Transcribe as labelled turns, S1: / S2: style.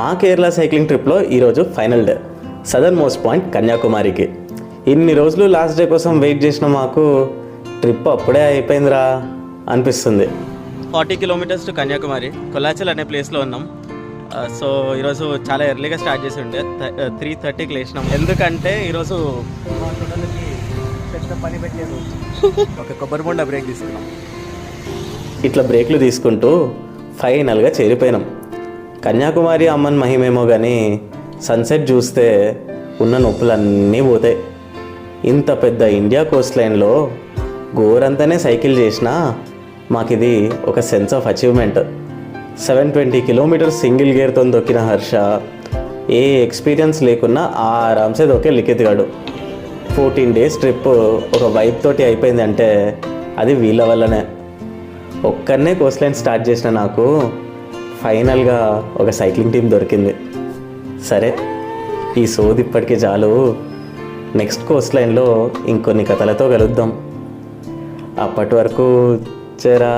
S1: మా కేరళ సైక్లింగ్ ట్రిప్లో ఈరోజు final day, southern most point కన్యాకుమారికి. ఇన్ని రోజులు లాస్ట్ డే కోసం వెయిట్ చేసిన మాకు ట్రిప్ అప్పుడే అయిపోయిందిరా అనిపిస్తుంది.
S2: 40 కిలోమీటర్స్ టు కన్యాకుమారి, కొల్లాచల్ అనే ప్లేస్లో ఉన్నాం. సో ఈరోజు చాలా ఎర్లీగా స్టార్ట్ చేసి ఉండే 3:30కి లేచినాం. ఎందుకంటే ఈరోజు పెద్ద పని పెట్టారు, ఒక కొబ్బరి బొండ బ్రేక్ తీసుకున్నాం.
S1: ఇట్లా బ్రేక్లు తీసుకుంటూ ఫైనల్గా చేరిపోయినాం. కన్యాకుమారి అమ్మన్ మహిమేమో కానీ సన్సెట్ చూస్తే ఉన్న నొప్పులన్నీ పోతాయి. ఇంత పెద్ద ఇండియా కోస్ట్ లైన్లో గోరంతానే సైకిల్ చేసినా మాకిది ఒక sense of achievement. 720 kilometres single గేర్తో దొక్కిన హర్ష ఏ ఎక్స్పీరియన్స్ లేకున్నా ఆరామ్సే దొక్కే లిఖిత్గాడు. 14 డేస్ ట్రిప్ ఒక వైబ్ తోటి అయిపోయింది అంటే అది వీళ్ళ వల్లనే. ఒక్కనే కోస్ట్ లైన్ స్టార్ట్ చేసిన నాకు ఫైనల్గా ఒక సైక్లింగ్ టీం దొరికింది. సరే, ఈ సోది ఇప్పటికీ చాలు. నెక్స్ట్ కోస్ట్ లైన్లో ఇంకొన్ని కథలతో కలుద్దాం. అప్పటి వరకు జరా